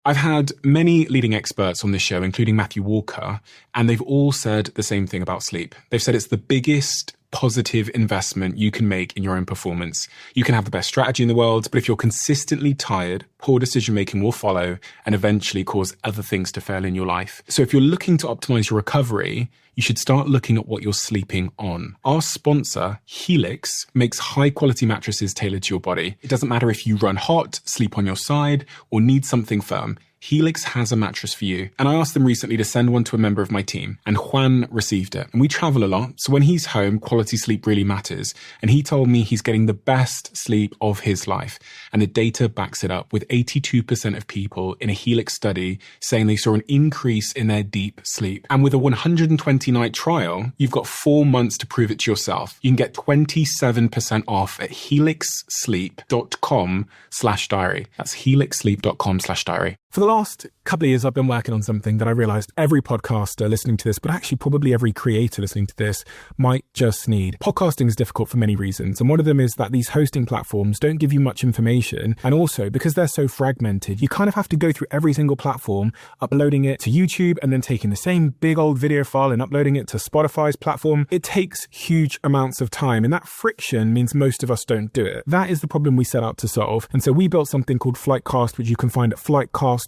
I've had many leading experts on this show, including Matthew Walker, and they've all said the same thing about sleep. They've said it's the biggest positive investment you can make in your own performance. You can have the best strategy in the world, but if you're consistently tired, poor decision-making will follow and eventually cause other things to fail in your life. So if you're looking to optimize your recovery, you should start looking at what you're sleeping on. Our sponsor, Helix, makes high-quality mattresses tailored to your body. It doesn't matter if you run hot, sleep on your side, or need something firm. Helix has a mattress for you. And I asked them recently to send one to a member of my team, and Juan received it. And we travel a lot, so when he's home, quality sleep really matters. And he told me he's getting the best sleep of his life. And the data backs it up, with 82% of people in a Helix study saying they saw an increase in their deep sleep. And with a 120-night trial, you've got 4 months to prove it to yourself. You can get 27% off at helixsleep.com/diary. That's helixsleep.com/diary. For the last couple of years, I've been working on something that I realized every podcaster listening to this, but actually probably every creator listening to this, might just need. Podcasting is difficult for many reasons. And one of them is that these hosting platforms don't give you much information. And also, because they're so fragmented, you kind of have to go through every single platform, uploading it to YouTube and then taking the same big old video file and uploading it to Spotify's platform. It takes huge amounts of time. And that friction means most of us don't do it. That is the problem we set out to solve. And so we built something called Flightcast, which you can find at flightcast.com.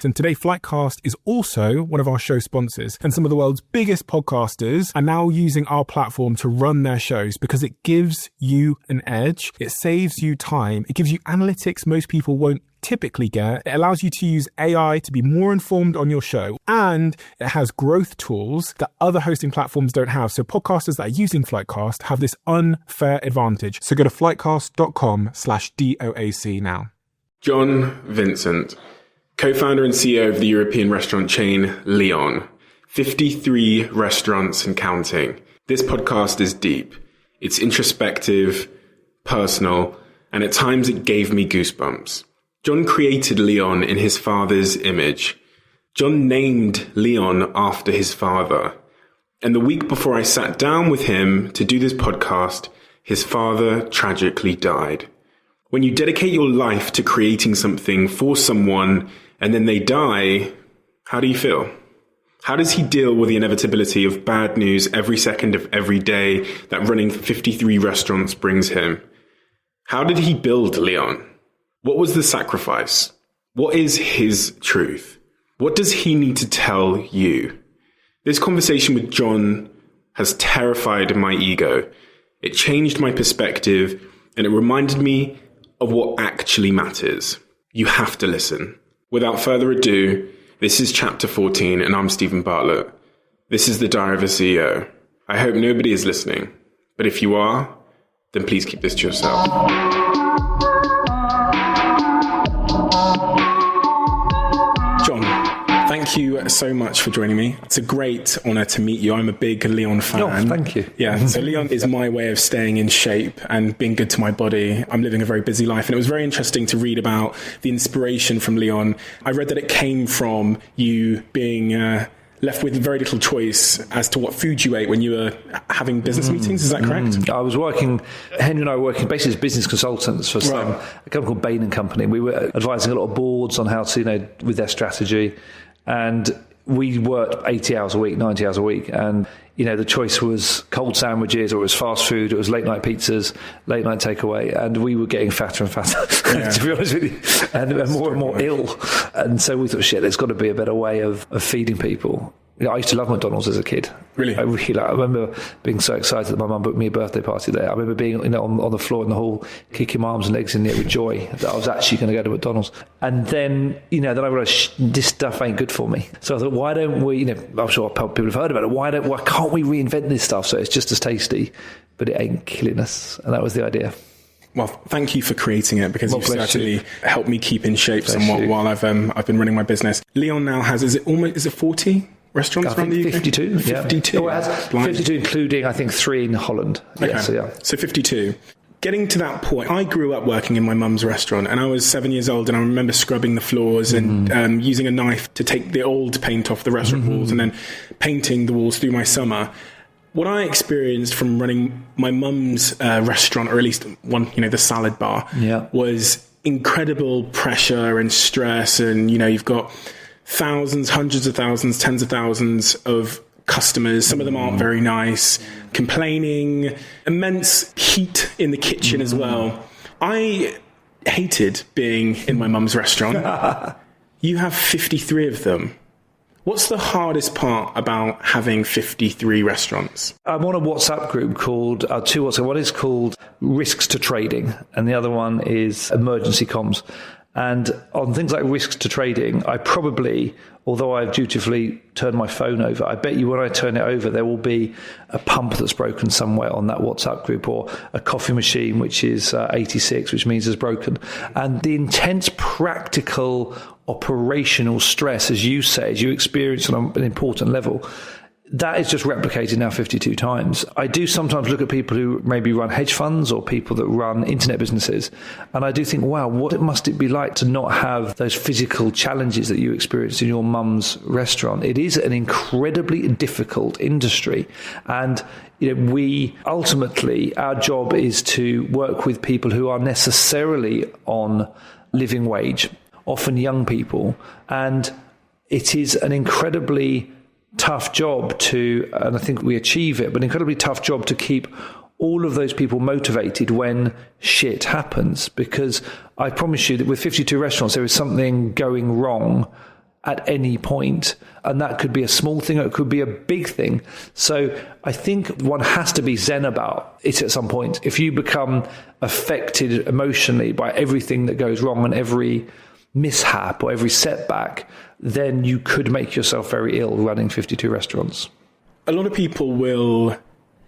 And today, Flightcast is also one of our show sponsors. And some of the world's biggest podcasters are now using our platform to run their shows because it gives you an edge. It saves you time. It gives you analytics most people won't typically get. It allows you to use AI to be more informed on your show. And it has growth tools that other hosting platforms don't have. So podcasters that are using Flightcast have this unfair advantage. So go to flightcast.com/DOAC now. John Vincent, co-founder and CEO of the European restaurant chain Leon, 53 restaurants and counting. This podcast is deep. It's introspective, personal, and at times it gave me goosebumps. John created Leon in his father's image. John named Leon after his father. And the week before I sat down with him to do this podcast, his father tragically died. When you dedicate your life to creating something for someone and then they die, how do you feel? How does he deal with the inevitability of bad news every second of every day that running 53 restaurants brings him? How did he build Leon? What was the sacrifice? What is his truth? What does he need to tell you? This conversation with John has terrified my ego. It changed my perspective and it reminded me of what actually matters. You have to listen. Without further ado, this is chapter 14 and I'm Stephen Bartlett. This is the Diary of a CEO. I hope nobody is listening, but if you are, then please keep this to yourself. John, thank you so much for joining me. It's a great honor to meet you. I'm a big Leon fan. Oh, thank you. Yeah, so Leon is my way of staying in shape and being good to my body. I'm living a very busy life, and it was very interesting to read about the inspiration from Leon. I read that it came from you being left with very little choice as to what food you ate when you were having business meetings. Is that correct? I was working, Henry and I were working basically as business consultants for a company called Bain & Company. We were advising a lot of boards on how to, with their strategy. And we worked 80 hours a week, 90 hours a week. And, the choice was cold sandwiches or it was fast food, it was late night pizzas, late night takeaway. And we were getting fatter and fatter, to be honest with you, and more ill. And so we thought, shit, there's got to be a better way of feeding people. I used to love McDonald's as a kid. Really? I remember being so excited that my mum booked me a birthday party there. I remember being on the floor in the hall, kicking my arms and legs in it with joy that I was actually going to go to McDonald's. And then, then I realised this stuff ain't good for me. So I thought, why don't we, I'm sure people have heard about it, why can't we reinvent this stuff so it's just as tasty, but it ain't killing us? And that was the idea. Well, thank you for creating it because you've certainly helped me keep in shape somewhat while I've been running my business. Leon now has, is it 40? Restaurants around the UK? 52. 52. Yeah. Oh, it has 52, including, I think, 3 in Holland. Okay. Yeah, So 52. Getting to that point, I grew up working in my mum's restaurant and I was 7 years old and I remember scrubbing the floors and using a knife to take the old paint off the restaurant walls and then painting the walls through my summer. What I experienced from running my mum's restaurant, or at least one, the salad bar, was incredible pressure and stress, and, you know, you've got thousands, hundreds of thousands, tens of thousands of customers. Some of them aren't very nice, complaining, immense heat in the kitchen as well. I hated being in my mum's restaurant. You have 53 of them. What's the hardest part about having 53 restaurants? I'm on a WhatsApp group called, two WhatsApp. One is called Risks to Trading, and the other one is Emergency Comms. And on things like risks to trading, I probably, although I've dutifully turned my phone over, I bet you when I turn it over, there will be a pump that's broken somewhere on that WhatsApp group, or a coffee machine, which is 86, which means it's broken. And the intense practical operational stress, as you say, as you experience on an important level, that is just replicated now 52 times. I do sometimes look at people who maybe run hedge funds or people that run internet businesses, and I do think, wow, what must it be like to not have those physical challenges that you experienced in your mum's restaurant? It is an incredibly difficult industry. And you know, we ultimately, our job is to work with people who are necessarily on living wage, often young people. And it is an incredibly tough job to, and I think we achieve it, but incredibly tough job to keep all of those people motivated when shit happens. Because I promise you that with 52 restaurants, there is something going wrong at any point. And that could be a small thing, or it could be a big thing. So I think one has to be zen about it at some point. If you become affected emotionally by everything that goes wrong and every mishap or every setback, then you could make yourself very ill running 52 restaurants. A lot of people will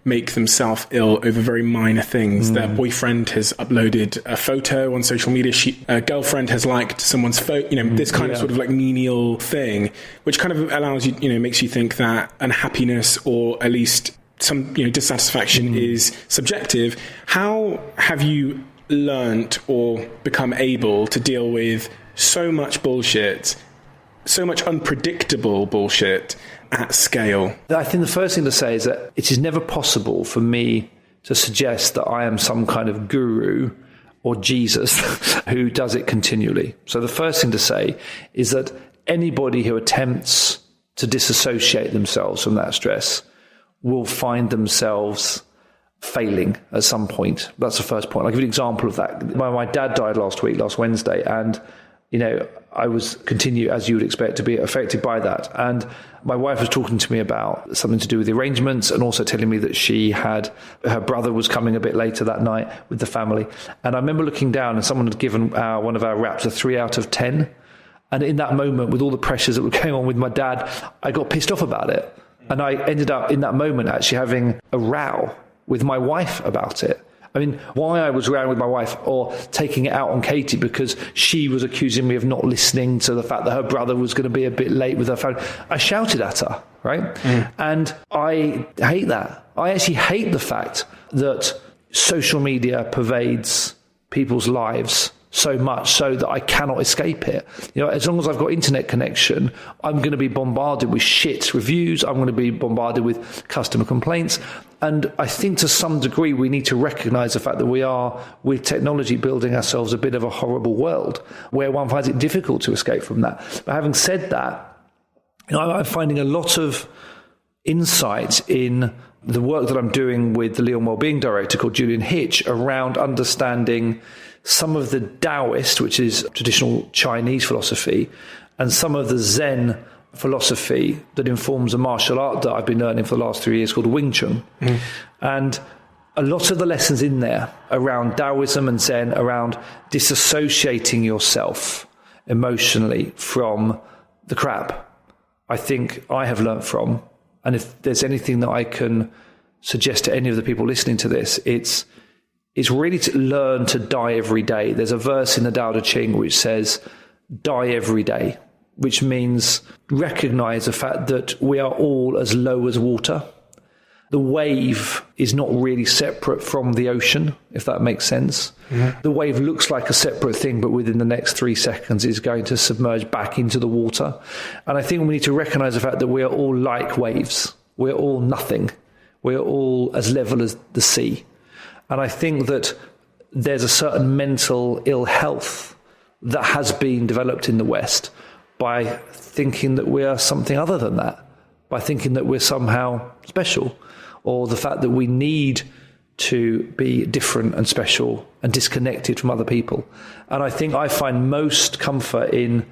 make themselves ill over very minor things. Their boyfriend has uploaded a photo on social media. A girlfriend has liked someone's photo, you know, this kind of sort of like menial thing, which kind of allows you, you know, makes you think that unhappiness, or at least some, you know, dissatisfaction is subjective. How have you learnt or become able to deal with so much bullshit, so much unpredictable bullshit at scale? I think the first thing to say is that it is never possible for me to suggest that I am some kind of guru or Jesus who does it continually. So the first thing to say is that anybody who attempts to disassociate themselves from that stress will find themselves failing at some point. That's the first point. I'll give you an example of that. My dad died last Wednesday, and you know, I was continue, as you would expect, to be affected by that. And my wife was talking to me about something to do with the arrangements, and also telling me that her brother was coming a bit later that night with the family. And I remember looking down, and someone had given one of our wraps a 3 out of 10. And in that moment, with all the pressures that were going on with my dad, I got pissed off about it. And I ended up in that moment actually having a row with my wife about it. I mean, why I was around with my wife, or taking it out on Katie because she was accusing me of not listening to the fact that her brother was going to be a bit late with her family. I shouted at her, right? And I hate that. I actually hate the fact that social media pervades people's lives so much so that I cannot escape it. You know, as long as I've got internet connection, I'm going to be bombarded with shit reviews. I'm going to be bombarded with customer complaints. And I think to some degree we need to recognize the fact that we are, with technology, building ourselves a bit of a horrible world where one finds it difficult to escape from that. But having said that, you know, I'm finding a lot of insight in the work that I'm doing with the Leon Wellbeing Director called Julian Hitch around understanding some of the Taoist, which is traditional Chinese philosophy, and some of the Zen philosophy that informs a martial art that I've been learning for the last 3 years called Wing Chun. And a lot of the lessons in there around Taoism and Zen, around disassociating yourself emotionally from the crap, I think I have learned from. And if there's anything that I can suggest to any of the people listening to this, it's really to learn to die every day. There's a verse in the Tao Te Ching which says, die every day, which means recognize the fact that we are all as low as water. The wave is not really separate from the ocean, if that makes sense. The wave looks like a separate thing, but within the next 3 seconds is going to submerge back into the water. And I think we need to recognize the fact that we are all like waves. We're all nothing. We're all as level as the sea. And I think that there's a certain mental ill health that has been developed in the West by thinking that we are something other than that, by thinking that we're somehow special, or the fact that we need to be different and special and disconnected from other people. And I think I find most comfort in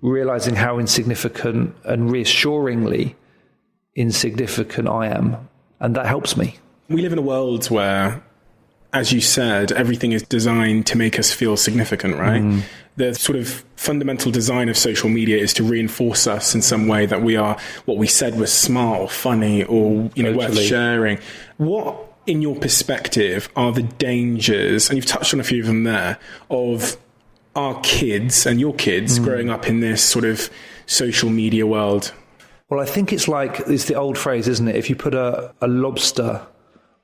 realizing how insignificant and reassuringly insignificant I am. And that helps me. We live in a world where, as you said, everything is designed to make us feel significant, right? The sort of fundamental design of social media is to reinforce us in some way that we are what we said was smart or funny or, you know, worth sharing. What, in your perspective, are the dangers, and you've touched on a few of them there, of our kids and your kids growing up in this sort of social media world? Well, I think it's the old phrase, isn't it? If you put a lobster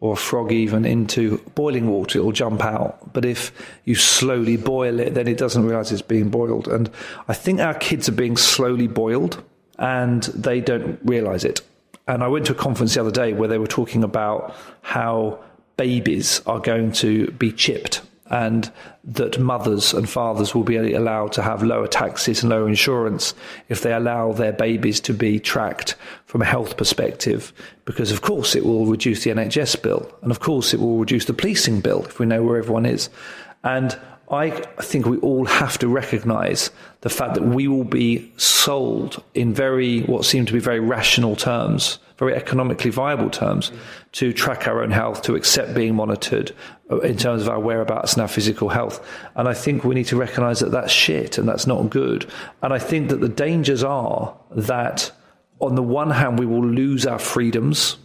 or a frog even into boiling water, it will jump out. But if you slowly boil it, then it doesn't realise it's being boiled. And I think our kids are being slowly boiled and they don't realise it. And I went to a conference the other day where they were talking about how babies are going to be chipped and that mothers and fathers will be allowed to have lower taxes and lower insurance if they allow their babies to be tracked from a health perspective, because of course it will reduce the NHS bill, and of course it will reduce the policing bill if we know where everyone is. And I think we all have to recognise the fact that we will be sold in what seem to be very rational terms, very economically viable terms, to track our own health, to accept being monitored in terms of our whereabouts and our physical health. And I think we need to recognise that that's shit and that's not good. And I think that the dangers are that on the one hand, we will lose our freedoms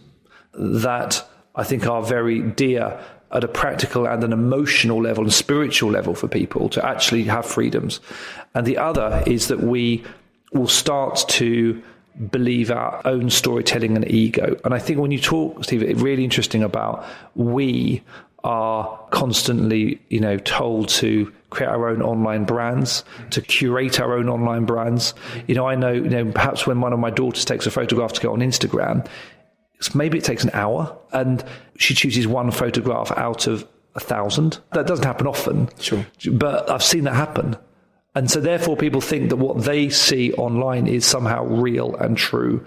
that I think are very dear at a practical and an emotional level and spiritual level for people to actually have freedoms. And the other is that we will start to believe our own storytelling and ego. And I think when you talk, Steve, it's really interesting about we are constantly, told to create our own online brands, to curate our own online brands. I know, perhaps when one of my daughters takes a photograph to go on Instagram, maybe it takes an hour and she chooses one photograph out of 1,000. That doesn't happen often. Sure. But I've seen that happen. And so therefore people think that what they see online is somehow real and true.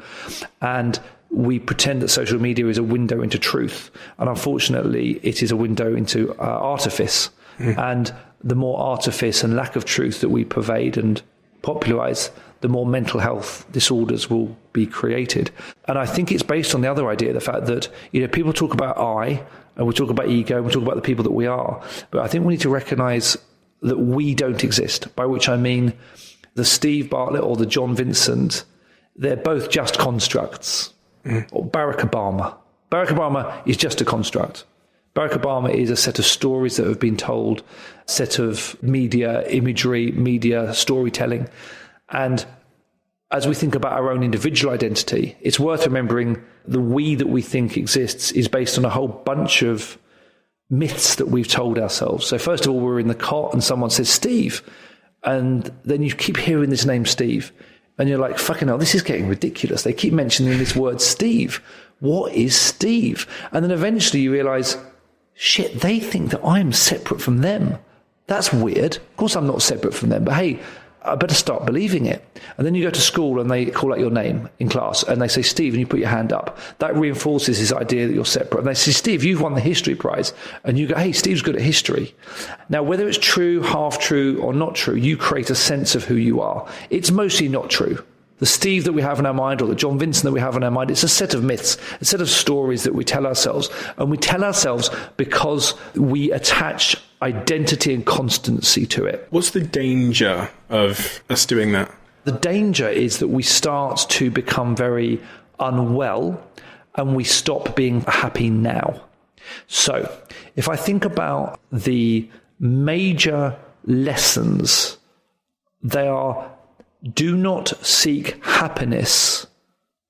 And we pretend that social media is a window into truth. And unfortunately, it is a window into artifice. And the more artifice and lack of truth that we pervade and popularize, the more mental health disorders will be created. And I think it's based on the other idea, the fact that, people talk about I, and we talk about ego, and we talk about the people that we are. But I think we need to recognize that we don't exist, by which I mean the Steve Bartlett or the John Vincent, they're both just constructs. Or Barack Obama. Barack Obama is just a construct. Barack Obama is a set of stories that have been told, set of media imagery, media storytelling. And as we think about our own individual identity, it's worth remembering the we that we think exists is based on a whole bunch of myths that we've told ourselves. So first of all, we're in the cot and someone says, Steve. And then you keep hearing this name, Steve. And you're like, fucking hell, this is getting ridiculous. They keep mentioning this word, Steve. What is Steve? And then eventually you realize, shit, they think that I'm separate from them. That's weird. Of course I'm not separate from them, but hey, I better start believing it. And then you go to school and they call out your name in class and they say, Steve, and you put your hand up. That reinforces this idea that you're separate. And they say, Steve, you've won the history prize. And you go, hey, Steve's good at history. Now, whether it's true, half true, or not true, you create a sense of who you are. It's mostly not true. The Steve that we have in our mind, or the John Vincent that we have in our mind, it's a set of myths, a set of stories that we tell ourselves. And we tell ourselves because we attach identity and constancy to it. What's the danger of us doing that? The danger is that we start to become very unwell and we stop being happy now. So if I think about the major lessons, they are: do not seek happiness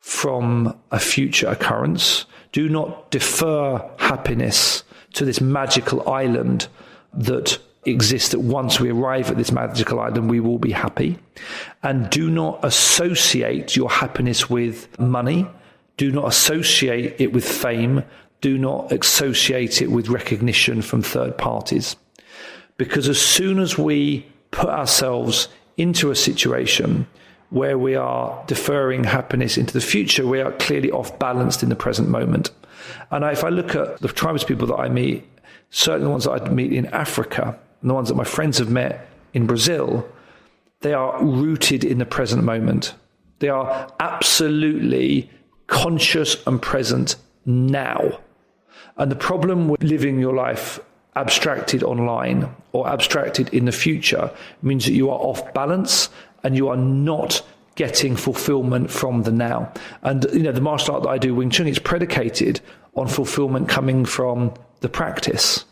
from a future occurrence. Do not defer happiness to this magical island that exists, that once we arrive at this magical island, we will be happy. And do not associate your happiness with money. Do not associate it with fame. Do not associate it with recognition from third parties. Because as soon as we put ourselves into a situation where we are deferring happiness into the future, we are clearly off balanced in the present moment. And if I look at the tribespeople that I meet, certainly the ones that I meet in Africa and the ones that my friends have met in Brazil, they are rooted in the present moment. They are absolutely conscious and present now. And the problem with living your life abstracted online or abstracted in the future means that you are off balance and you are not getting fulfillment from the now. And, the martial art that I do, Wing Chun, is predicated on fulfillment coming from the practice,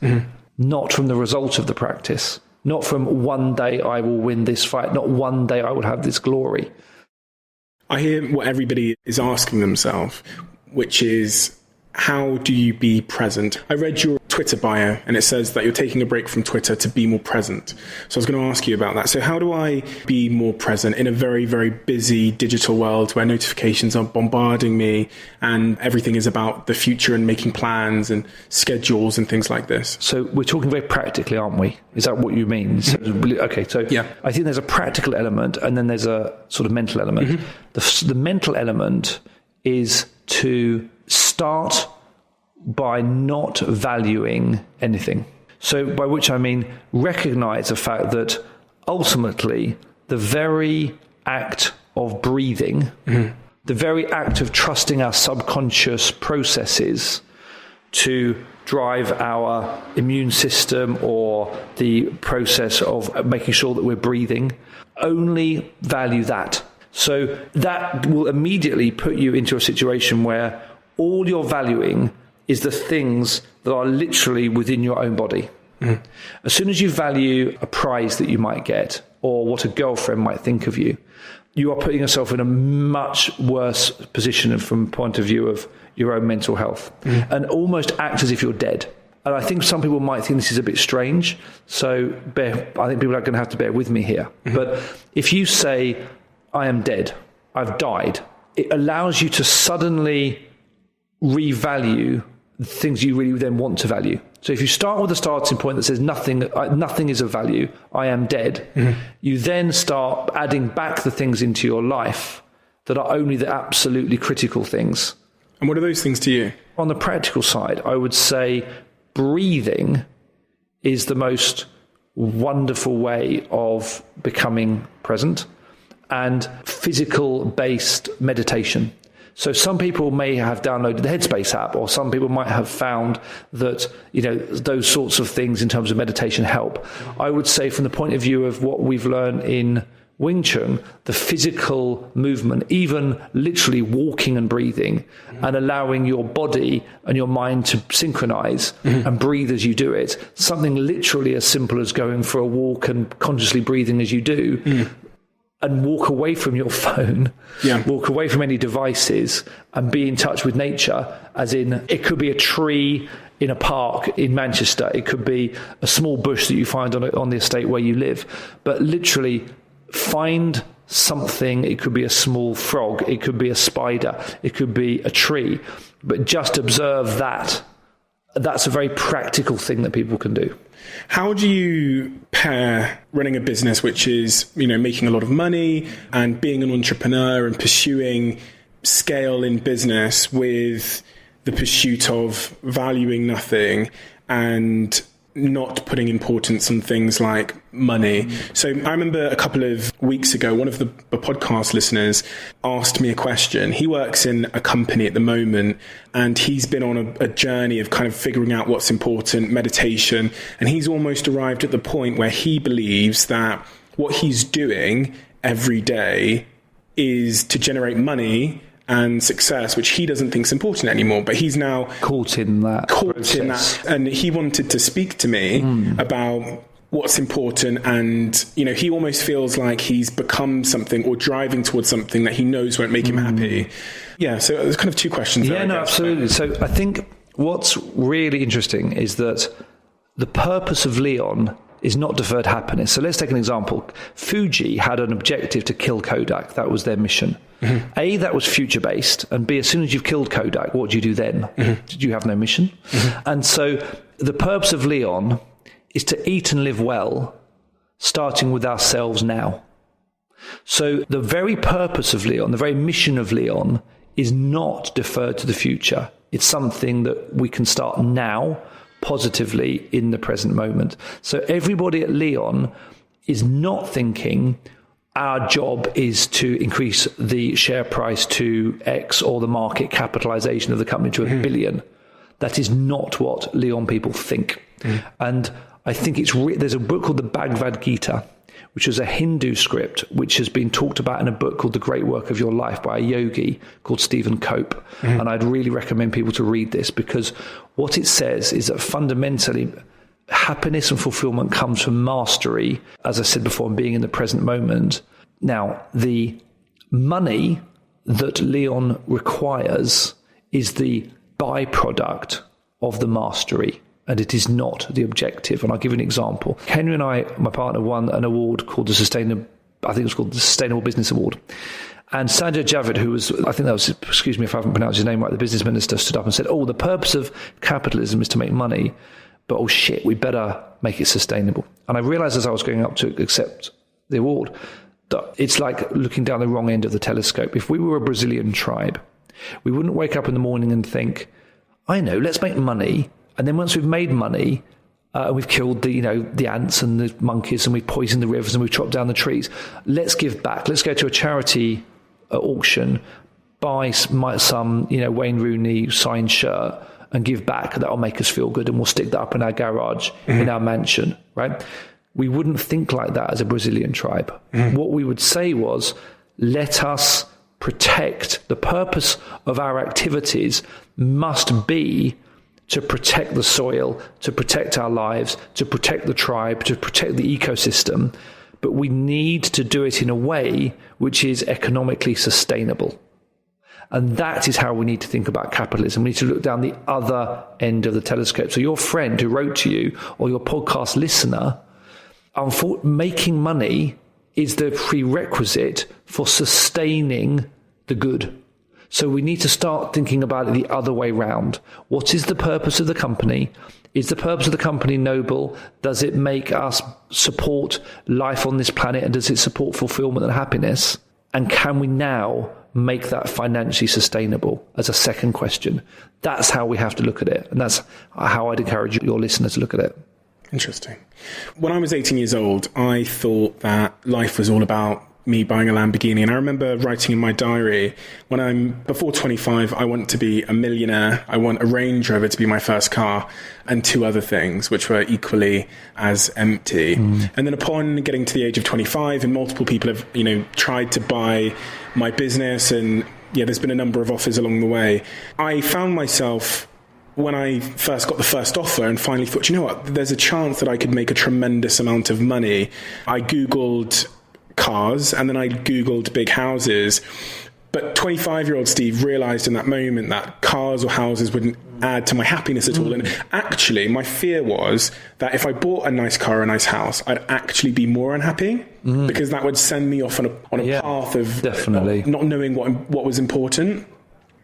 not from the result of the practice, not from one day I will win this fight, not one day I will have this glory. I hear what everybody is asking themselves, which is, how do you be present? I read your Twitter bio and it says that you're taking a break from Twitter to be more present. So I was going to ask you about that. So how do I be more present in a very, very busy digital world where notifications are bombarding me and everything is about the future and making plans and schedules and things like this? So we're talking very practically, aren't we? Is that what you mean? Okay, so yeah. I think there's a practical element and then there's a sort of mental element. The mental element is to start by not valuing anything. So by which I mean recognize the fact that ultimately the very act of breathing, the very act of trusting our subconscious processes to drive our immune system or the process of making sure that we're breathing, only value that. So that will immediately put you into a situation where all you're valuing is the things that are literally within your own body. As soon as you value a prize that you might get or what a girlfriend might think of you, you are putting yourself in a much worse position from the point of view of your own mental health and almost act as if you're dead. And I think some people might think this is a bit strange. So I think people are going to have to bear with me here. But if you say, I am dead, I've died, it allows you to suddenly revalue the things you really then want to value. So if you start with a starting point that says nothing is of value, I am dead, you then start adding back the things into your life that are only the absolutely critical things. And what are those things to you? On the practical side, I would say breathing is the most wonderful way of becoming present, and physical-based meditation. So some people may have downloaded the Headspace app, or some people might have found that, those sorts of things in terms of meditation help. I would say from the point of view of what we've learned in Wing Chun, the physical movement, even literally walking and breathing and allowing your body and your mind to synchronize and breathe as you do it, something literally as simple as going for a walk and consciously breathing as you do, and walk away from your phone, walk away from any devices and be in touch with nature, as in it could be a tree in a park in Manchester, it could be a small bush that you find on the estate where you live, but literally find something. It could be a small frog, it could be a spider, it could be a tree, but just observe that. That's a very practical thing that people can do. How do you pair running a business which is, making a lot of money and being an entrepreneur and pursuing scale in business with the pursuit of valuing nothing and not putting importance on things like money? So I remember a couple of weeks ago, one of the podcast listeners asked me a question. He works in a company at the moment and he's been on a journey of kind of figuring out what's important, meditation. And he's almost arrived at the point where he believes that what he's doing every day is to generate money and success, which he doesn't think is important anymore, but he's now caught in that. And he wanted to speak to me about what's important, and he almost feels like he's become something or driving towards something that he knows won't make him happy. Yeah, so there's kind of two questions there. Yeah, no, absolutely. So I think what's really interesting is that the purpose of Leon is not deferred happiness. So let's take an example. Fuji had an objective to kill Kodak. That was their mission. A, that was future-based, and B, as soon as you've killed Kodak, what do you do then? Did you have no mission? And so the purpose of Leon is to eat and live well, starting with ourselves now. So the very purpose of Leon, the very mission of Leon, is not deferred to the future. It's something that we can start now, positively, in the present moment. So everybody at Leon is not thinking our job is to increase the share price to X or the market capitalization of the company to $1 billion. That is not what Leon people think. And I think there's a book called the Bhagavad Gita, which is a Hindu script, which has been talked about in a book called The Great Work of Your Life by a yogi called Stephen Cope. And I'd really recommend people to read this, because what it says is that fundamentally happiness and fulfillment comes from mastery, as I said before, and being in the present moment. Now, the money that Leon requires is the byproduct of the mastery, and it is not the objective. And I'll give you an example. Henry and I, my partner, won an award called the Sustainable Business Award. And Sanjay Javid, who was, I think that was, excuse me if I haven't pronounced his name right, the business minister, stood up and said, the purpose of capitalism is to make money, but oh shit, we better make it sustainable. And I realized as I was going up to accept the award that it's like looking down the wrong end of the telescope. If we were a Brazilian tribe, we wouldn't wake up in the morning and think, I know, let's make money. And then once we've made money, we've killed the ants and the monkeys, and we've poisoned the rivers and we've chopped down the trees, let's give back. Let's go to a charity auction, buy some Wayne Rooney signed shirt and give back. That'll make us feel good, and we'll stick that up in our garage, in our mansion, right? We wouldn't think like that as a Brazilian tribe. What we would say was, let us protect. The purpose of our activities must be to protect the soil, to protect our lives, to protect the tribe, to protect the ecosystem. But we need to do it in a way which is economically sustainable. And that is how we need to think about capitalism. We need to look down the other end of the telescope. So your friend who wrote to you, or your podcast listener, making money is the prerequisite for sustaining the good. So we need to start thinking about it the other way round. What is the purpose of the company? Is the purpose of the company noble? Does it make us support life on this planet? And does it support fulfillment and happiness? And can we now make that financially sustainable as a second question? That's how we have to look at it. And that's how I'd encourage your listeners to look at it. Interesting. When I was 18 years old, I thought that life was all about me buying a Lamborghini. And I remember writing in my diary, when I'm before 25, I want to be a millionaire. I want a Range Rover to be my first car, and 2 other things, which were equally as empty. And then upon getting to the age of 25, and multiple people have, tried to buy my business, and there's been a number of offers along the way. I found myself, when I first got the first offer and finally thought, there's a chance that I could make a tremendous amount of money. I Googled cars, and then I Googled big houses. But 25-year-old Steve realized in that moment that cars or houses wouldn't add to my happiness at all. And actually, my fear was that if I bought a nice car or a nice house, I'd actually be more unhappy, because that would send me off on a path of definitely not knowing what was important.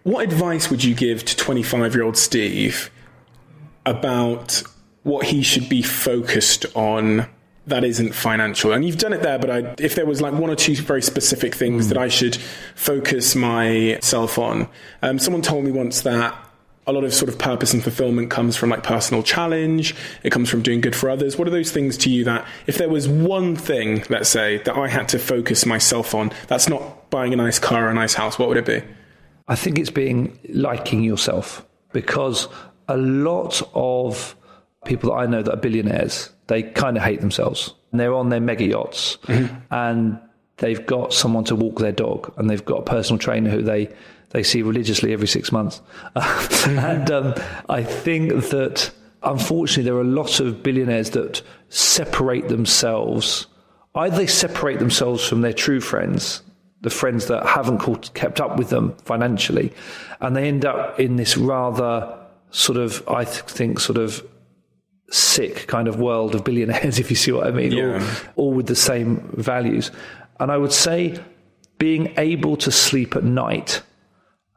What advice would you give to 25-year-old Steve about what he should be focused on that isn't financial? And you've done it there, but if there was like 1 or 2 very specific things that I should focus myself on. Someone told me once that a lot of sort of purpose and fulfillment comes from like personal challenge. It comes from doing good for others. What are those things to you that if there was one thing, let's say, that I had to focus myself on, that's not buying a nice car or a nice house, what would it be? I think it's liking yourself, because a lot of people that I know that are billionaires, they kind of hate themselves, and they're on their mega yachts, and they've got someone to walk their dog, and they've got a personal trainer who they see religiously every 6 months. And I think that unfortunately there are a lot of billionaires that separate themselves. Either they separate themselves from their true friends, the friends that haven't kept up with them financially, and they end up in this rather sort of, I think, sort of sick kind of world of billionaires, if you see what I mean, all with the same values. And I would say being able to sleep at night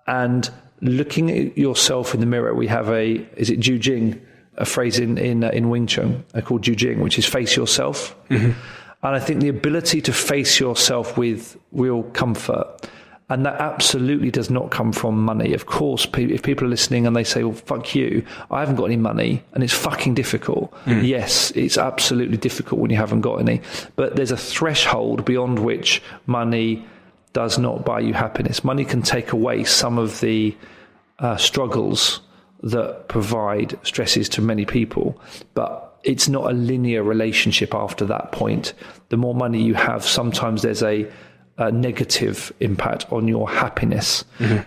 and looking at yourself in the mirror. We have is it Ju Jing, a phrase in Wing Chun called Jujing, which is face yourself. And I think the ability to face yourself with real comfort, and that absolutely does not come from money. Of course, if people are listening and they say, well, fuck you, I haven't got any money, and it's fucking difficult. Yes, it's absolutely difficult when you haven't got any. But there's a threshold beyond which money does not buy you happiness. Money can take away some of the struggles that provide stresses to many people, but it's not a linear relationship after that point. The more money you have, sometimes there's a negative impact on your happiness.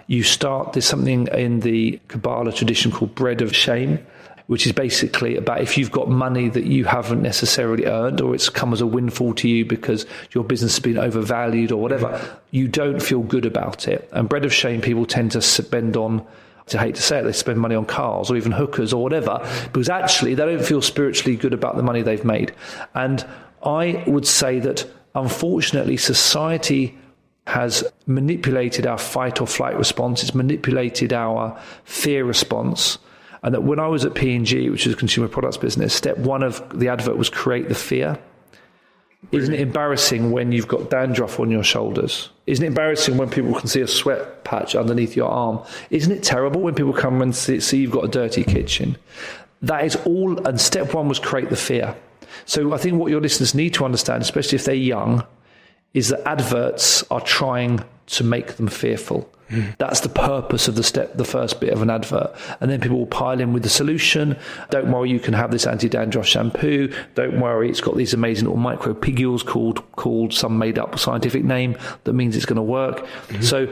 There's something in the Kabbalah tradition called bread of shame, which is basically about if you've got money that you haven't necessarily earned, or it's come as a windfall to you because your business has been overvalued or whatever, you don't feel good about it. And bread of shame people tend to spend on, I hate to say it, they spend money on cars or even hookers or whatever, because actually they don't feel spiritually good about the money they've made. And I would say that unfortunately society has manipulated our fight or flight response. It's manipulated our fear response. And that when I was at P&G, which is a consumer products business, step one of the advert was create the fear. Isn't it embarrassing when you've got dandruff on your shoulders? Isn't it embarrassing when people can see a sweat patch underneath your arm? Isn't it terrible when people come and see you've got a dirty kitchen? That is all, and step one was create the fear. So I think what your listeners need to understand, especially if they're young, is that adverts are trying to make them fearful. That's the purpose of the first bit of an advert. And then people will pile in with the solution. Don't worry, you can have this anti-dandruff shampoo. Don't worry, it's got these amazing little micropidules called some made-up scientific name that means it's going to work. So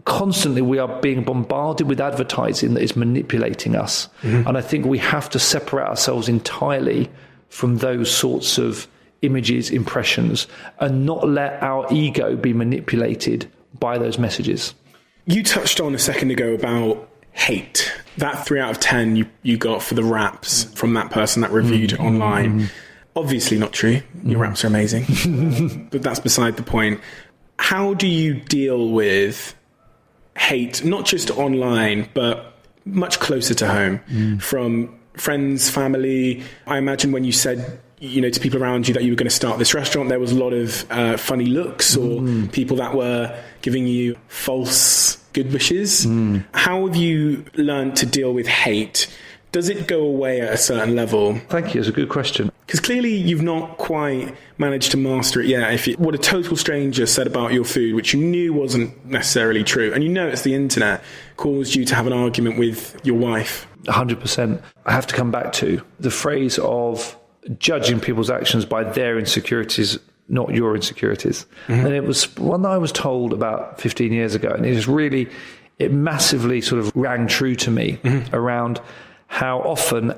constantly we are being bombarded with advertising that is manipulating us. And I think we have to separate ourselves entirely from those sorts of images, impressions, and not let our ego be manipulated by those messages. You touched on a second ago about hate. That 3 out of 10 you got for the raps from that person that reviewed online. Obviously not true. Your raps are amazing. But that's beside the point. How do you deal with hate, not just online, but much closer to home, from friends, family? I imagine when you said, to people around you that you were going to start this restaurant, there was a lot of funny looks or people that were giving you false good wishes. How have you learned to deal with hate? Does it go away at a certain level? Thank you. It's a good question. Because clearly you've not quite managed to master it yet. What a total stranger said about your food, which you knew wasn't necessarily true, and it's the internet, caused you to have an argument with your wife. 100%. I have to come back to the phrase of judging people's actions by their insecurities, not your insecurities. And it was one that I was told about 15 years ago, and it massively sort of rang true to me around how often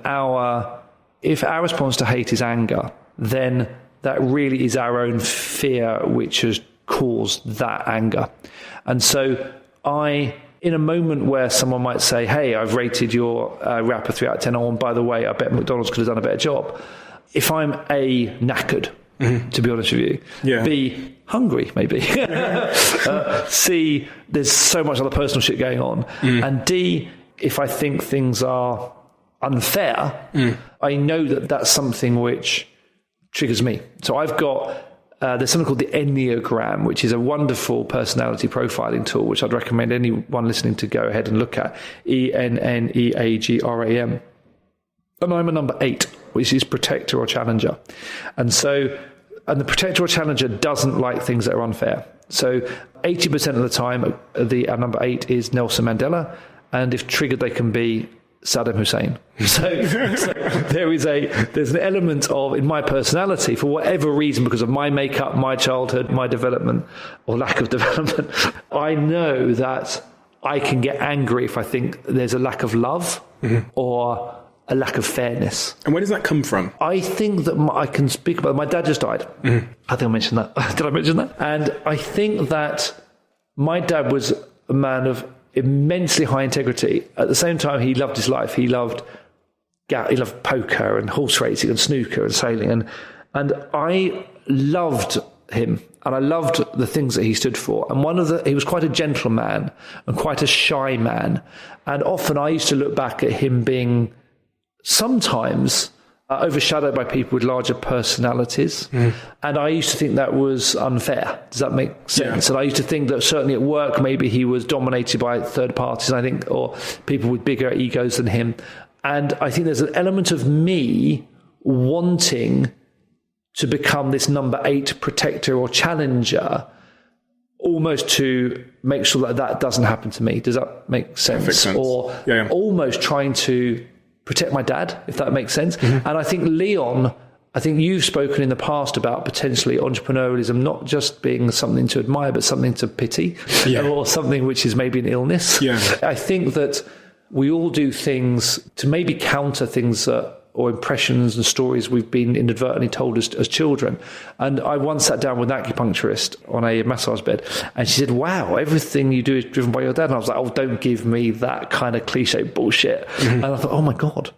if our response to hate is anger, then that really is our own fear which has caused that anger. And so in a moment where someone might say, hey, I've rated your wrap a 3 out of 10, by the way, I bet McDonald's could have done a better job. If I'm A, knackered, to be honest with you, B, hungry, maybe, C, there's so much other personal shit going on, and D, if I think things are unfair, I know that that's something which triggers me. So I've got, there's something called the Enneagram, which is a wonderful personality profiling tool, which I'd recommend anyone listening to go ahead and look at, ENNEAGRAM. And I'm a number 8, which is protector or challenger. And the protector or challenger doesn't like things that are unfair. So 80% of the time, our number 8 is Nelson Mandela. And if triggered, they can be Saddam Hussein. So there's an element of, in my personality, for whatever reason, because of my makeup, my childhood, my development, or lack of development, I know that I can get angry if I think there's a lack of love or a lack of fairness. And where does that come from? I think that I can speak about, my dad just died. I think I mentioned that. Did I mention that? And I think that my dad was a man of immensely high integrity. At the same time, he loved his life. He loved poker and horse racing and snooker and sailing. And I loved him. And I loved the things that he stood for. And he was quite a gentleman and quite a shy man. And often I used to look back at him being sometimes overshadowed by people with larger personalities. And I used to think that was unfair. Does that make sense? And I used to think that certainly at work, maybe he was dominated by third parties, I think, or people with bigger egos than him. And I think there's an element of me wanting to become this number 8 protector or challenger, almost to make sure that that doesn't happen to me. Does that make sense? Or almost trying to protect my dad, if that makes sense. And I think Leon, I think you've spoken in the past about potentially entrepreneurialism not just being something to admire, but something to pity, or something which is maybe an illness. I think that we all do things to maybe counter things or impressions and stories we've been inadvertently told as children. And I once sat down with an acupuncturist on a massage bed, and she said, wow, everything you do is driven by your dad. And I was like, oh, don't give me that kind of cliche bullshit. And I thought, oh my God,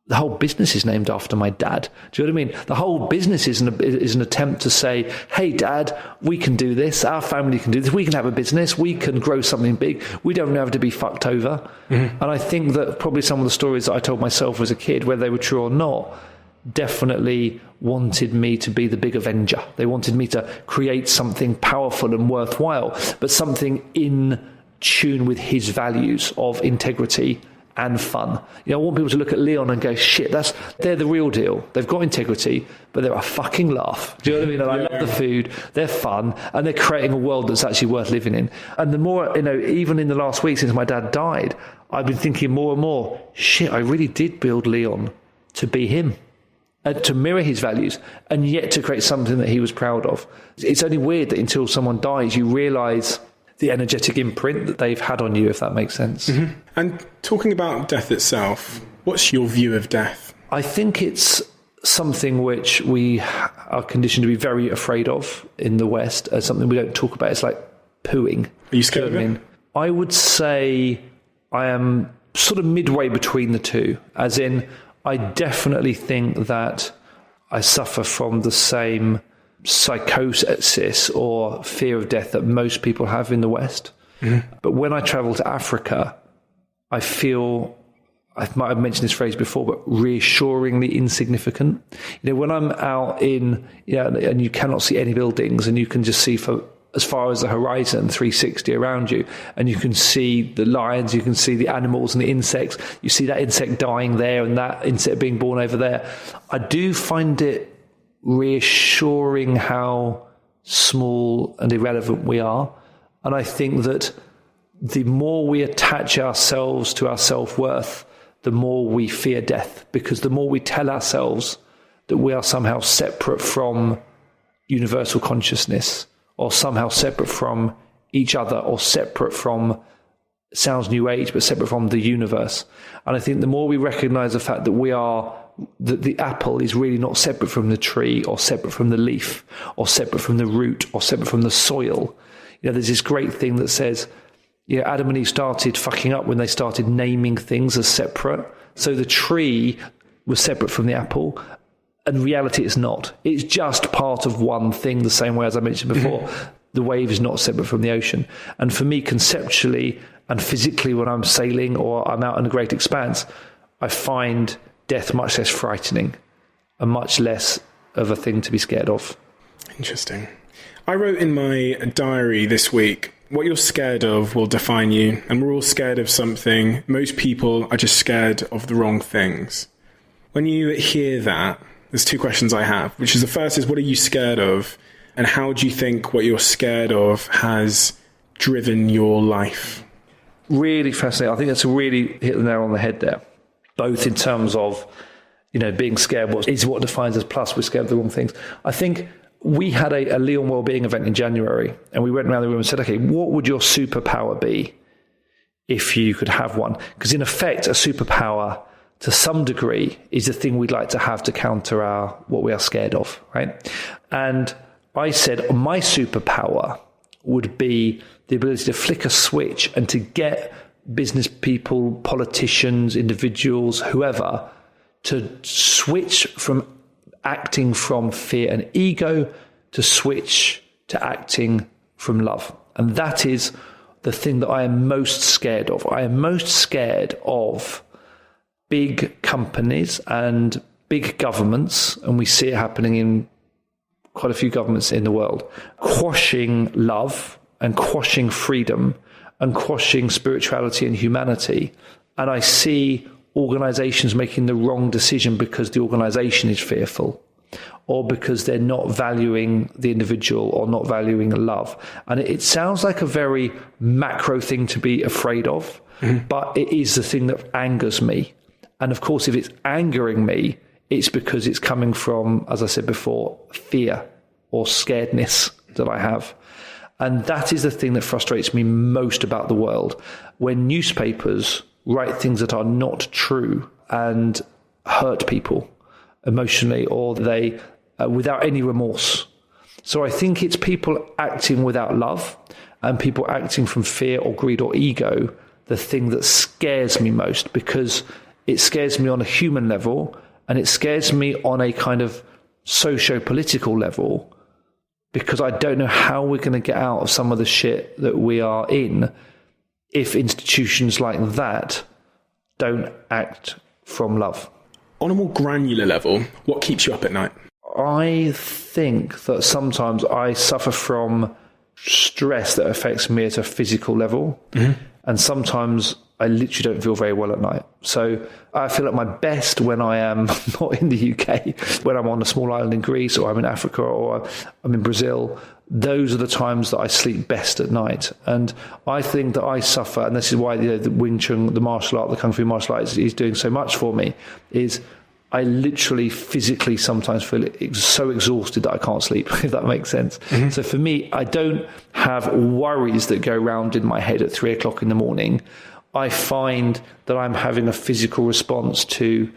the whole business is named after my dad. Do you know what I mean? The whole business is an attempt to say, hey, Dad, we can do this. Our family can do this. We can have a business. We can grow something big. We don't have to be fucked over. And I think that probably some of the stories that I told myself as a kid, whether they were true or not, definitely wanted me to be the big avenger. They wanted me to create something powerful and worthwhile, but something in tune with his values of integrity and fun. I want people to look at Leon and go, shit, they're the real deal. They've got integrity, but they're a fucking laugh. Do you know what I mean? And I love the food, they're fun, and they're creating a world that's actually worth living in. And the more, even in the last week since my dad died, I've been thinking more and more, shit, I really did build Leon to be him, and to mirror his values, and yet to create something that he was proud of. It's only weird that until someone dies, you realise the energetic imprint that they've had on you, if that makes sense. And talking about death itself, what's your view of death? I think it's something which we are conditioned to be very afraid of in the West, as something we don't talk about. It's like pooing. Are you scared of it? I would say I am sort of midway between the two, as in I definitely think that I suffer from the same psychosis or fear of death that most people have in the West. But when I travel to Africa, I feel, I might have mentioned this phrase before, but reassuringly insignificant. When I'm out in, and you cannot see any buildings, and you can just see for as far as the horizon, 360 around you, and you can see the lions, you can see the animals and the insects, you see that insect dying there and that insect being born over there. I do find it reassuring how small and irrelevant we are. And I think that the more we attach ourselves to our self-worth, the more we fear death, because the more we tell ourselves that we are somehow separate from universal consciousness, or somehow separate from each other, or separate from, sounds new age, but separate from the universe. And I think the more we recognize the fact that we are, that the apple is really not separate from the tree, or separate from the leaf, or separate from the root, or separate from the soil. There's this great thing that says, Adam and Eve started fucking up when they started naming things as separate. So the tree was separate from the apple, and reality it's not. It's just part of one thing, the same way as I mentioned before. The wave is not separate from the ocean. And for me, conceptually and physically, when I'm sailing or I'm out in a great expanse, I find death much less frightening and much less of a thing to be scared of. Interesting. I wrote in my diary this week, what you're scared of will define you, and we're all scared of something. Most people are just scared of the wrong things. When you hear that, there's two questions I have, which is the first is, what are you scared of? And how do you think what you're scared of has driven your life? Really fascinating. I think that's really hit the nail on the head there, both in terms of, being scared is what defines us, plus we're scared of the wrong things. I think we had a Leon Wellbeing event in January, and we went around the room and said, okay, what would your superpower be if you could have one? Because in effect, a superpower to some degree is the thing we'd like to have to counter what we are scared of, right? And I said my superpower would be the ability to flick a switch and to get business people, politicians, individuals, whoever, to switch from acting from fear and ego to switch to acting from love. And that is the thing that I am most scared of. I am most scared of big companies and big governments, and we see it happening in quite a few governments in the world, quashing love and quashing freedom and quashing spirituality and humanity. And I see organizations making the wrong decision because the organization is fearful, or because they're not valuing the individual or not valuing love. And it sounds like a very macro thing to be afraid of, but it is the thing that angers me. And of course, if it's angering me, it's because it's coming from, as I said before, fear or scaredness that I have. And that is the thing that frustrates me most about the world. When newspapers write things that are not true and hurt people emotionally, or they without any remorse. So I think it's people acting without love and people acting from fear or greed or ego, the thing that scares me most, because it scares me on a human level and it scares me on a kind of socio-political level, because I don't know how we're going to get out of some of the shit that we are in if institutions like that don't act from love. On a more granular level, what keeps you up at night? I think that sometimes I suffer from stress that affects me at a physical level. And sometimes I literally don't feel very well at night. So I feel at my best when I am not in the UK, when I'm on a small island in Greece, or I'm in Africa, or I'm in Brazil. Those are the times that I sleep best at night. And I think that I suffer, and this is why the Wing Chun, the martial art, the Kung Fu martial art is doing so much for me, is I literally physically sometimes feel so exhausted that I can't sleep, if that makes sense. So for me, I don't have worries that go around in my head at 3 o'clock in the morning. I find that I'm having a physical response to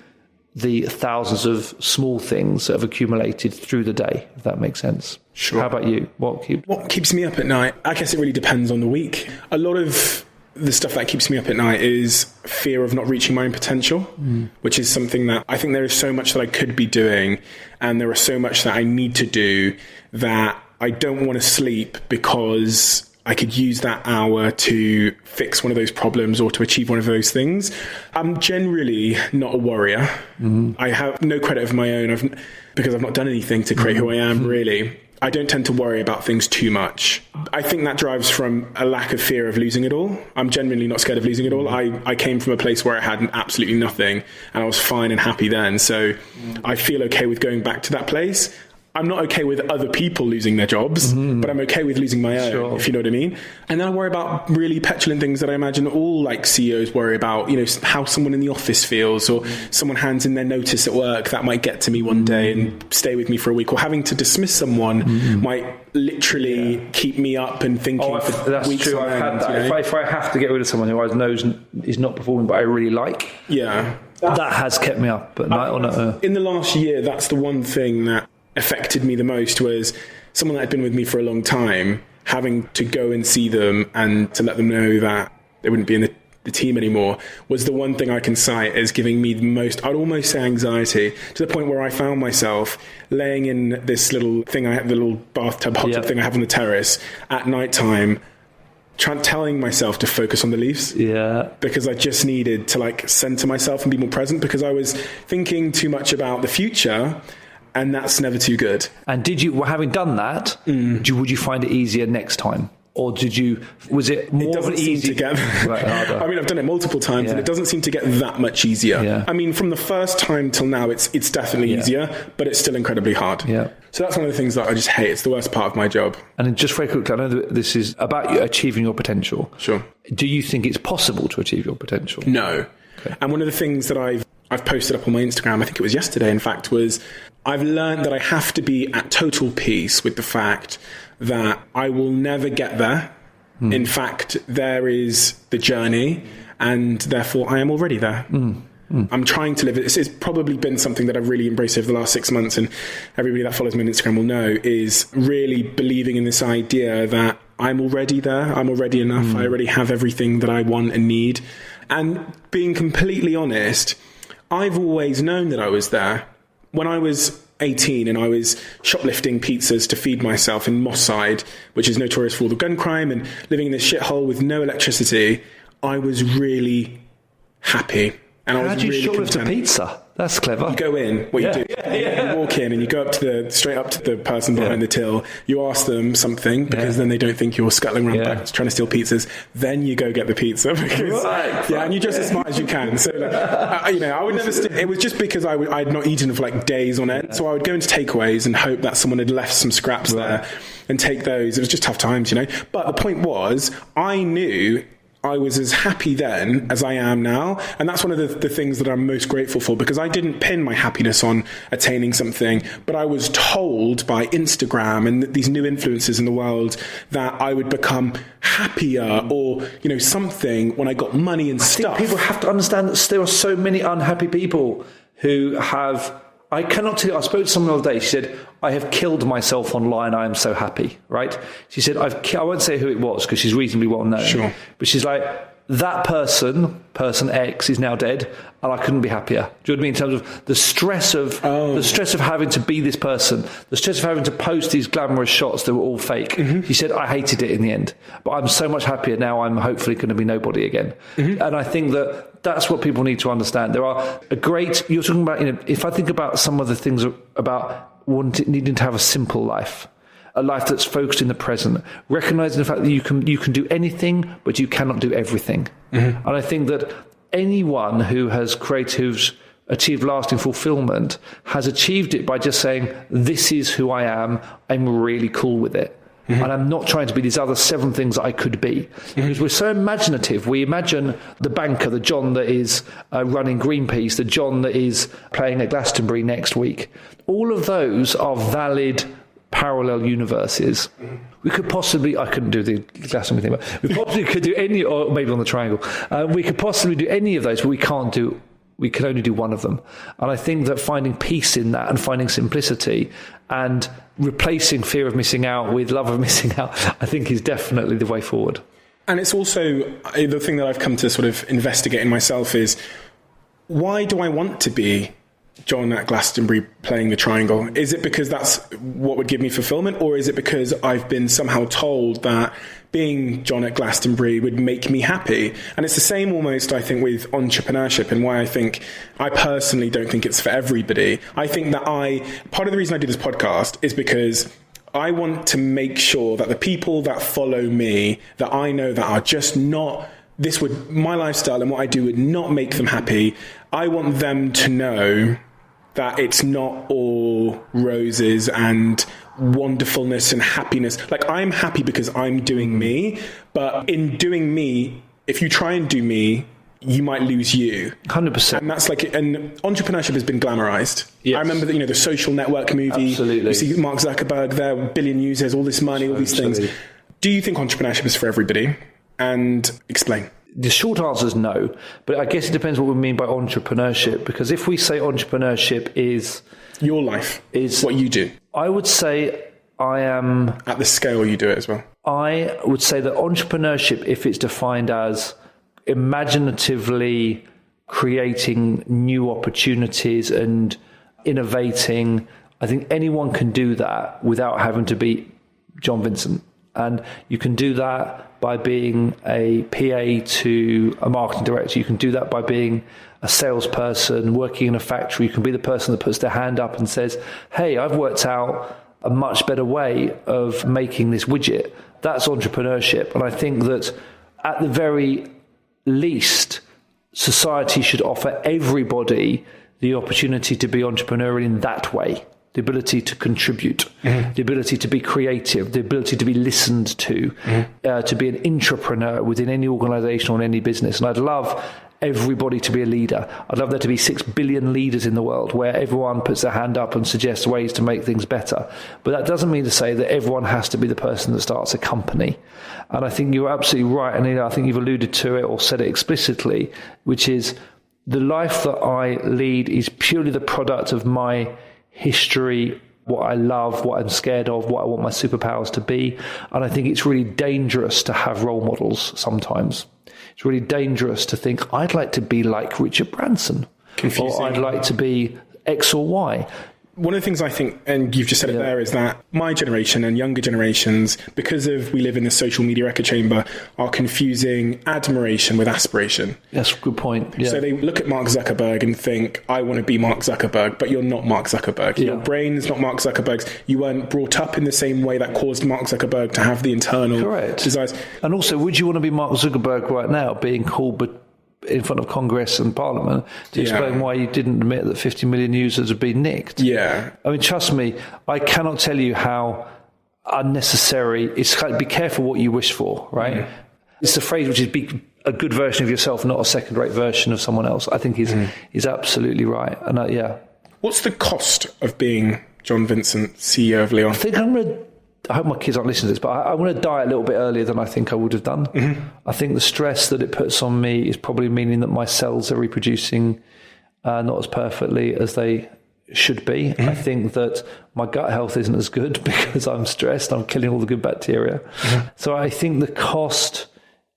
the thousands of small things that have accumulated through the day, if that makes sense. Sure. How about you? What keeps me up at night? I guess it really depends on the week. A lot of the stuff that keeps me up at night is fear of not reaching my own potential, which is something that I think there is so much that I could be doing, and there is so much that I need to do, that I don't want to sleep because I could use that hour to fix one of those problems or to achieve one of those things. I'm generally not a worrier. I have no credit of my own because I've not done anything to create who I am, really. I don't tend to worry about things too much. I think that drives from a lack of fear of losing it all. I'm genuinely not scared of losing it all. I came from a place where I had absolutely nothing and I was fine and happy then. So I feel okay with going back to that place. I'm not okay with other people losing their jobs, but I'm okay with losing my own, if you know what I mean. And then I worry about really petulant things that I imagine all like CEOs worry about, you know, how someone in the office feels, or someone hands in their notice at work that might get to me one day and stay with me for a week, or having to dismiss someone might literally keep me up and thinking for that's weeks true. on I've end, had that. you know? If I have to get rid of someone who I know is not performing but I really like, that has kept me up at night. In the last year, that's the one thing that affected me the most, was someone that had been with me for a long time, having to go and see them and to let them know that they wouldn't be in the team anymore, was the one thing I can cite as giving me the most, I'd almost say anxiety, to the point where I found myself laying in this little thing I have, the little bathtub hot tub thing I have on the terrace at night time, telling myself to focus on the Leafs. Because I just needed to like center myself and be more present, because I was thinking too much about the future. And that's never too good. And having done that, would you find it easier next time? Or was it more easy to get? I mean, I've done it multiple times and it doesn't seem to get that much easier. I mean, from the first time till now, it's definitely easier, but it's still incredibly hard. So that's one of the things that I just hate. It's the worst part of my job. And just very quickly, I know that this is about you achieving your potential. Sure. Do you think it's possible to achieve your potential? No. Okay. And one of the things that I've posted up on my Instagram, I think it was yesterday, in fact, was I've learned that I have to be at total peace with the fact that I will never get there. In fact, there is the journey, and therefore I am already there. I'm trying to live it. It's probably been something that I've really embraced over the last 6 months, and everybody that follows me on Instagram will know, is really believing in this idea that I'm already there. I'm already enough. I already have everything that I want and need. And being completely honest, I've always known that I was there. When I was 18 and I was shoplifting pizzas to feed myself in Moss Side, which is notorious for all the gun crime, and living in this shithole with no electricity, I was really happy And I was How do you really shoplift a content. pizza? That's clever. You go in, what you do, you walk in and you go straight up to the person behind the till. You ask them something because then they don't think you're scuttling around back trying to steal pizzas. Then you go get the pizza because and you're just as smart as you can. So I would never. It was just because I'd not eaten for like days on end. So I would go into takeaways and hope that someone had left some scraps there and take those. It was just tough times, But the point was, I knew I was as happy then as I am now. And that's one of the things that I'm most grateful for, because I didn't pin my happiness on attaining something, but I was told by Instagram and these new influences in the world that I would become happier or, something when I got money and stuff. I think people have to understand that there are so many unhappy people who have... I cannot tell you, I spoke to someone the other day, she said, I have killed myself online, I am so happy, right? She said, I won't say who it was because she's reasonably well known. Sure. But she's like, that person X is now dead and I couldn't be happier. Do you know what I mean? In terms of the stress of having to be this person, the stress of having to post these glamorous shots that were all fake. Mm-hmm. She said, I hated it in the end, but I'm so much happier now. I'm hopefully going to be nobody again. Mm-hmm. And I think that's what people need to understand. There are you're talking about, if I think about some of the things about needing to have a simple life, a life that's focused in the present, recognizing the fact that you can do anything, but you cannot do everything. Mm-hmm. And I think that anyone who has achieved lasting fulfillment has achieved it by just saying, this is who I am. I'm really cool with it. Mm-hmm. And I'm not trying to be these other 7 things that I could be. Mm-hmm. Because we're so imaginative. We imagine the banker, the John that is running Greenpeace, the John that is playing at Glastonbury next week. All of those are valid parallel universes. We could possibly, I couldn't do the Glastonbury thing, but we possibly could do any, or maybe on the triangle, we could possibly do any of those, but we can only do one of them. And I think that finding peace in that and finding simplicity and replacing fear of missing out with love of missing out, I think is definitely the way forward. And it's also the thing that I've come to sort of investigate in myself is, why do I want to be John at Glastonbury playing the triangle? Is it because that's what would give me fulfillment, or is it because I've been somehow told that being John at Glastonbury would make me happy? And it's the same almost, I think, with entrepreneurship, and why I personally don't think it's for everybody. I think that part of the reason I do this podcast is because I want to make sure that the people that follow me, that I know that are just not, my lifestyle and what I do would not make them happy. I want them to know that it's not all roses and wonderfulness and happiness. Like, I'm happy because I'm doing me, but in doing me, if you try and do me, you might lose you. 100%. And that's and entrepreneurship has been glamorized. Yes. I remember the Social Network movie. Absolutely. You see Mark Zuckerberg there, 1 billion users, all this money, all these things. Do you think entrepreneurship is for everybody? And explain. The short answer is no, but I guess it depends what we mean by entrepreneurship, because if we say entrepreneurship is... your life, is what you do. I would say I am... at the scale you do it as well. I would say that entrepreneurship, if it's defined as imaginatively creating new opportunities and innovating, I think anyone can do that without having to be John Vincent. And you can do that by being a PA to a marketing director. You can do that by being a salesperson, working in a factory. You can be the person that puts their hand up and says, hey, I've worked out a much better way of making this widget. That's entrepreneurship. And I think that at the very least, society should offer everybody the opportunity to be entrepreneurial in that way. The ability to contribute, the ability to be creative, the ability to be listened to be an intrapreneur within any organisation or any business. And I'd love everybody to be a leader. I'd love there to be 6 billion leaders in the world where everyone puts their hand up and suggests ways to make things better. But that doesn't mean to say that everyone has to be the person that starts a company. And I think you're absolutely right. And I think you've alluded to it or said it explicitly, which is the life that I lead is purely the product of my history, what I love, what I'm scared of, what I want my superpowers to be. And I think it's really dangerous to have role models sometimes. It's really dangerous to think, I'd like to be like Richard Branson. Confusing. Or I'd like to be X or Y. One of the things I think, and you've just said it there, is that my generation and younger generations, because of we live in this social media echo chamber, are confusing admiration with aspiration. That's a good point. Yeah. So they look at Mark Zuckerberg and think, I want to be Mark Zuckerberg, but you're not Mark Zuckerberg. Your brain is not Mark Zuckerberg's. You weren't brought up in the same way that caused Mark Zuckerberg to have the internal desires. And also, would you want to be Mark Zuckerberg right now, being called in front of Congress and Parliament to explain why you didn't admit that 50 million users had been nicked? Yeah. I mean, trust me, I cannot tell you how unnecessary it's. Be careful what you wish for, right? Mm. It's a phrase which is be a good version of yourself, not a second-rate version of someone else. I think he's absolutely right. And What's the cost of being John Vincent, CEO of Leon? I think I hope my kids aren't listening to this, but I want to die a little bit earlier than I think I would have done. Mm-hmm. I think the stress that it puts on me is probably meaning that my cells are reproducing not as perfectly as they should be. Mm-hmm. I think that my gut health isn't as good because I'm stressed. I'm killing all the good bacteria. Mm-hmm. So I think the cost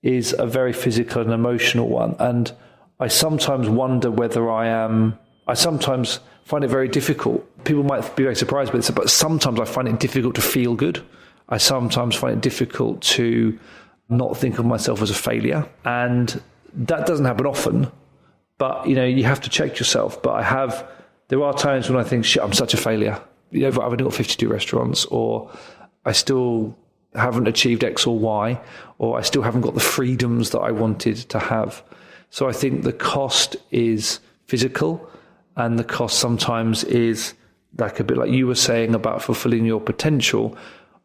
is a very physical and emotional one. And I sometimes wonder whether I sometimes find it very difficult. People might be very surprised by this, but sometimes I find it difficult to feel good. I sometimes find it difficult to not think of myself as a failure. And that doesn't happen often, but you have to check yourself. But there are times when I think, shit, I'm such a failure. I've only got 52 restaurants, or I still haven't achieved X or Y, or I still haven't got the freedoms that I wanted to have. So I think the cost is physical, and the cost sometimes is like a bit like you were saying about fulfilling your potential.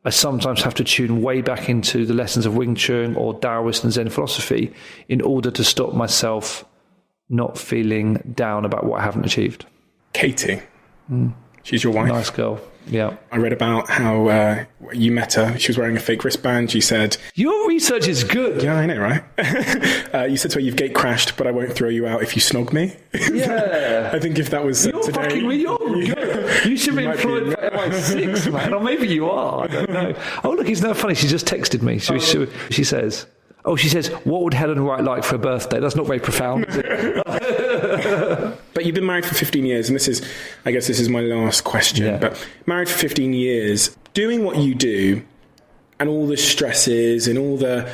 I sometimes have to tune way back into the lessons of Wing Chun or Taoist and Zen philosophy in order to stop myself not feeling down about what I haven't achieved. Katie, she's your wife. Nice girl. Yeah. I read about how you met her. She was wearing a fake wristband. She said, your research is good. Yeah, I know, right? You said to her, you've gate crashed, but I won't throw you out if you snog me. Yeah. I think if that was you're today... Fucking me, you're good. You should be employed by MI6, man. Or maybe you are. I don't know. Oh, look, it's not funny. She just texted me. She says, what would Helen Wright like for a birthday? That's not very profound, is it? But you've been married for 15 years, and I guess this is my last question, but married for 15 years, doing what you do, and all the stresses and all the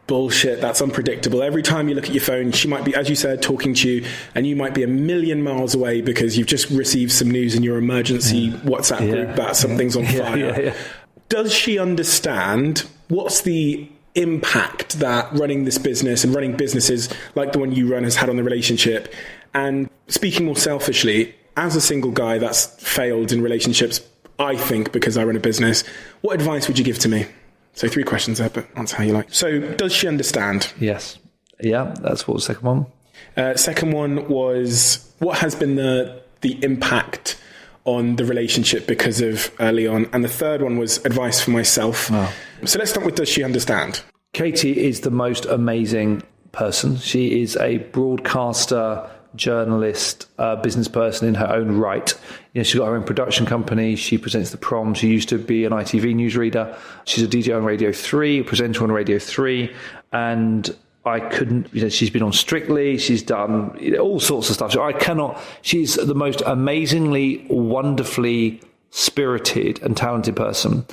bullshit that's unpredictable. Every time you look at your phone, she might be, as you said, talking to you, and you might be a million miles away because you've just received some news in your emergency WhatsApp group that something's on fire. Does she understand what's the impact that running this business and running businesses like the one you run has had on the relationship? And speaking more selfishly, as a single guy that's failed in relationships, I think, because I run a business, what advice would you give to me? So 3 questions there, but answer how you like. So does she understand? Yes. Yeah, that's what was the second one. Second one was, what has been the impact on the relationship because of Leon? And the third one was advice for myself. Oh. So let's start with, does she understand? Katie is the most amazing person. She is a broadcaster, journalist, business person in her own right. She's got her own production company. She presents the prom. She used to be an ITV newsreader. She's a DJ on Radio 3, a presenter on Radio 3. And I couldn't, she's been on Strictly. She's done all sorts of stuff. She's the most amazingly, wonderfully spirited and talented person.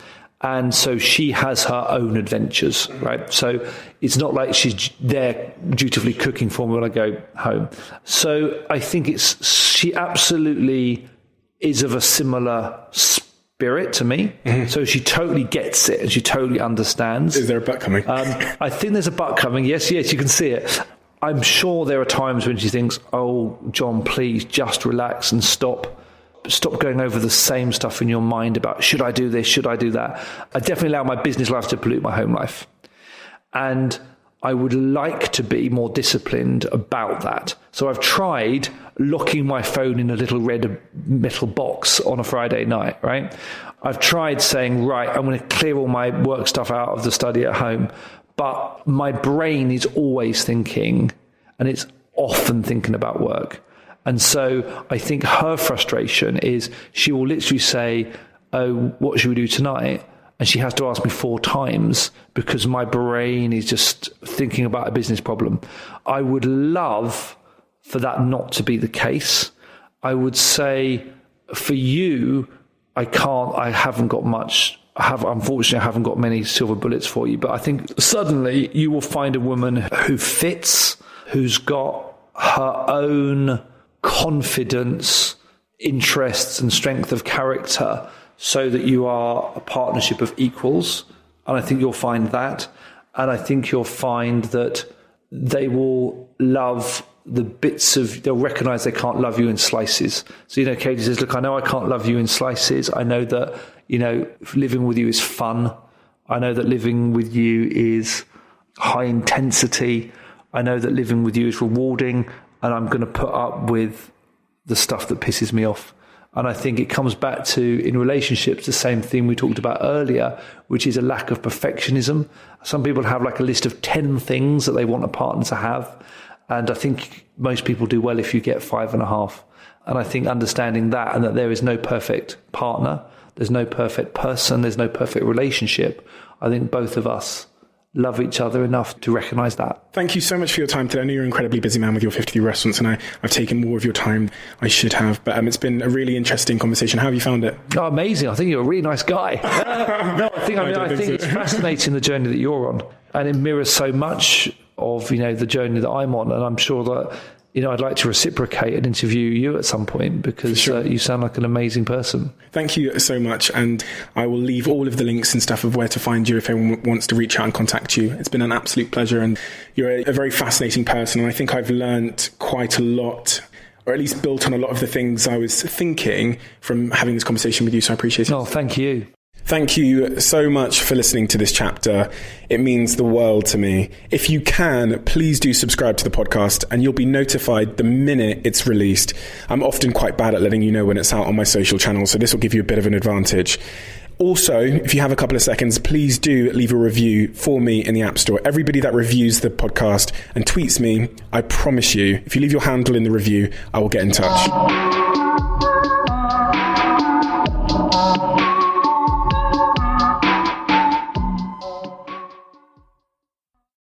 And so she has her own adventures, right? So it's not like she's there dutifully cooking for me when I go home. So I think she absolutely is of a similar spirit to me. Mm-hmm. So she totally gets it and she totally understands. Is there a butt coming? I think there's a butt coming. Yes, you can see it. I'm sure there are times when she thinks, oh, John, please just relax and stop going over the same stuff in your mind about, should I do this, should I do that? I definitely allow my business life to pollute my home life. And I would like to be more disciplined about that. So I've tried locking my phone in a little red metal box on a Friday night, right? I've tried saying, right, I'm going to clear all my work stuff out of the study at home. But my brain is always thinking, and it's often thinking about work. And so I think her frustration is she will literally say, oh, what should we do tonight? And she has to ask me 4 times because my brain is just thinking about a business problem. I would love for that not to be the case. I would say for you, unfortunately, I haven't got many silver bullets for you, but I think suddenly you will find a woman who fits, who's got her own confidence, interests and strength of character, so that you are a partnership of equals. And I think you'll find that. And I think you'll find that they will love they'll recognize they can't love you in slices. So, Katie says, look, I know I can't love you in slices. I know that, living with you is fun. I know that living with you is high intensity. I know that living with you is rewarding, and I'm going to put up with the stuff that pisses me off. And I think it comes back to, in relationships, the same thing we talked about earlier, which is a lack of perfectionism. Some people have like a list of 10 things that they want a partner to have. And I think most people do well if you get 5.5. And I think understanding that, and that there is no perfect partner, there's no perfect person, there's no perfect relationship. I think both of us love each other enough to recognise that. Thank you so much for your time today. I know you're an incredibly busy man with your 53 restaurants, and I've taken more of your time I should have. But it's been a really interesting conversation. How have you found it? Oh, amazing. I think you're a really nice guy. I think it's fascinating, the journey that you're on. And it mirrors so much of, the journey that I'm on. And I'm sure that, I'd like to reciprocate and interview you at some point, because you sound like an amazing person. Thank you so much. And I will leave all of the links and stuff of where to find you if anyone wants to reach out and contact you. It's been an absolute pleasure, and you're a very fascinating person. And I think I've learned quite a lot, or at least built on a lot of the things I was thinking from having this conversation with you. So I appreciate it. Oh, thank you. Thank you so much for listening to this chapter. It means the world to me. If you can, please do subscribe to the podcast, and you'll be notified the minute it's released. I'm often quite bad at letting you know when it's out on my social channels, so this will give you a bit of an advantage. Also, if you have a couple of seconds, please do leave a review for me in the App Store. Everybody that reviews the podcast and tweets me, I promise you, if you leave your handle in the review, I will get in touch.